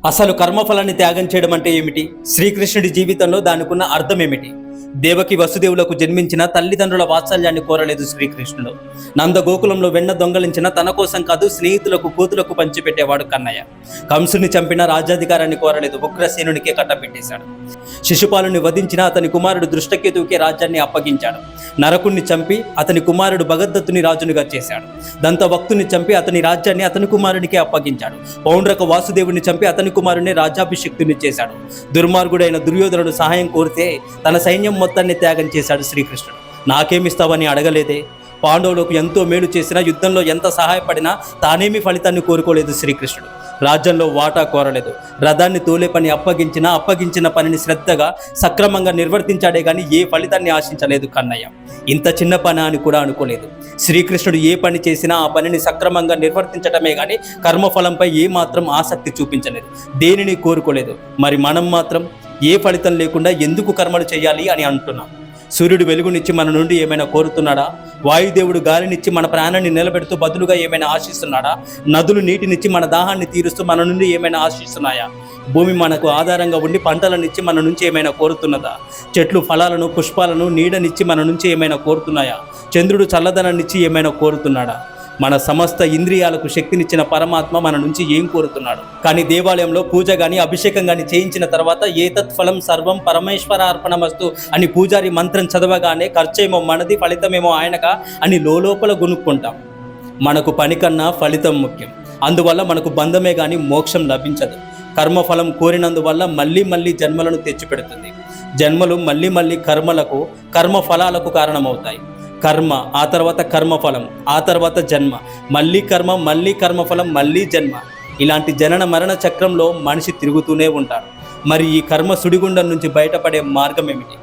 అసలు కర్మఫలాన్ని త్యాగం చేయడం అంటే ఏమిటి? శ్రీకృష్ణుడి జీవితంలో దానికున్న అర్థం ఏమిటి? దేవకి వసుదేవులకు జన్మించిన తల్లిదండ్రుల వాత్సల్యాన్ని కోరలేదు శ్రీకృష్ణుడు. నందగోకులంలో వెన్న దొంగలించిన తన కోసం కాదు, స్నేహితులకు కూతులకు పంచిపెట్టేవాడు కన్నయ్య. కంసుని చంపిన రాజ్యాధికారాన్ని కోరలేదు, ఉగ్రసేనునికే కట్టపెట్టేశాడు. శిశుపాలుని వధించిన అతని కుమారుడు దృష్టకేతువుకే రాజ్యాన్ని అప్పగించాడు. నరకుణ్ణి చంపి అతని కుమారుడు భగదత్తుని రాజునిగా చేశాడు. దంతవక్తుని చంపి అతని రాజ్యాన్ని అతని కుమారునికే అప్పగించాడు. పౌండ్రక వాసుదేవుని చంపి అతని కుమారుని రాజ్యాభిషిక్తుని చేశాడు. దుర్మార్గుడైన దుర్యోధనుడు సహాయం కోరితే తన సైన్యం మొత్తాన్ని త్యాగం చేశాడు శ్రీకృష్ణుడు. నాకేమిస్తావని అడగలేదే. పాండవులకు ఎంతో మేలు చేసినా, యుద్ధంలో ఎంత సహాయపడినా తానేమి ఫలితాన్ని కోరుకోలేదు శ్రీకృష్ణుడు. రాజ్యంలో వాటా కోరలేదు. రథాన్ని తోలే పని అప్పగించిన పనిని శ్రద్ధగా సక్రమంగా నిర్వర్తించాడే కానీ ఏ ఫలితాన్ని ఆశించలేదు కన్నయ్య. ఇంత చిన్న పని అని కూడా అనుకోలేదు. శ్రీకృష్ణుడు ఏ పని చేసినా ఆ పనిని సక్రమంగా నిర్వర్తించడమే కానీ కర్మఫలంపై ఏమాత్రం ఆసక్తి చూపించలేదు, దేనిని కోరుకోలేదు. మరి మనం మాత్రం ఏ ఫలితం లేకుండా ఎందుకు కర్మలు చేయాలి అని అంటున్నాం. సూర్యుడు వెలుగునిచ్చి మన నుండి ఏమైనా కోరుతున్నాడా? వాయుదేవుడు గాలినిచ్చి మన ప్రాణాన్ని నిలబెడుతూ బదులుగా ఏమైనా ఆశిస్తున్నాడా? నదులు నీటినిచ్చి మన దాహాన్ని తీరుస్తూ మన నుండి ఏమైనా ఆశిస్తున్నాయా? భూమి మనకు ఆధారంగా ఉండి పంటలనిచ్చి మన నుంచి ఏమైనా కోరుతున్నదా? చెట్లు ఫలాలను పుష్పాలను నీడనిచ్చి మన నుంచి ఏమైనా కోరుతున్నాయా? చంద్రుడు చల్లదనాన్నిచ్చి ఏమైనా కోరుతున్నాడా? మన సమస్త ఇంద్రియాలకు శక్తినిచ్చిన పరమాత్మ మన నుంచి ఏం కోరుతున్నాడు? కానీ దేవాలయంలో పూజ కానీ అభిషేకం కానీ చేయించిన తర్వాత ఏతత్ ఫలం సర్వం పరమేశ్వరార్పణమస్తు అని పూజారి మంత్రం చదవగానే ఖర్చేమో మనది, ఫలితమేమో ఆయనక అని లోపల గునుక్కుంటాం. మనకు పని కన్నా ఫలితం ముఖ్యం. అందువల్ల మనకు బంధమే కానీ మోక్షం లభించదు. కర్మఫలం కోరినందువల్ల మళ్ళీ జన్మలను తెచ్చిపెడుతుంది. జన్మలు మళ్ళీ కర్మలకు, కర్మఫలాలకు కారణమవుతాయి. కర్మ, ఆ తర్వాత కర్మఫలం, ఆ తర్వాత జన్మ, మళ్ళీ కర్మ, మళ్ళీ కర్మఫలం, మళ్ళీ జన్మ. ఇలాంటి జనన మరణ చక్రంలో మనిషి తిరుగుతూనే ఉంటాడు. మరి ఈ కర్మ సుడిగుండం నుంచి బయటపడే మార్గం ఏమిటి?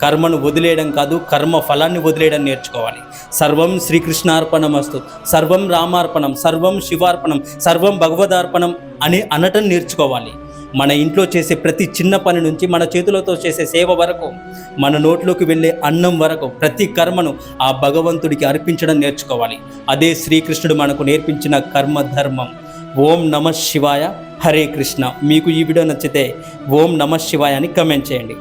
కర్మను వదిలేయడం కాదు, కర్మ ఫలాన్ని వదిలేయడం నేర్చుకోవాలి. సర్వం శ్రీకృష్ణార్పణమస్తు, సర్వం రామార్పణం, సర్వం శివార్పణం, సర్వం భగవదార్పణం అని అనటం నేర్చుకోవాలి. మన ఇంట్లో చేసే ప్రతి చిన్న పని నుంచి మన చేతులతో చేసే సేవ వరకు, మన నోట్లోకి వెళ్ళే అన్నం వరకు ప్రతి కర్మను ఆ భగవంతుడికి అర్పించడం నేర్చుకోవాలి. అదే శ్రీకృష్ణుడు మనకు నేర్పించిన కర్మధర్మం. ఓం నమః శివాయ. హరే కృష్ణ. మీకు ఈ వీడియో నచ్చితే ఓం నమః శివాయ అని కమెంట్ చేయండి.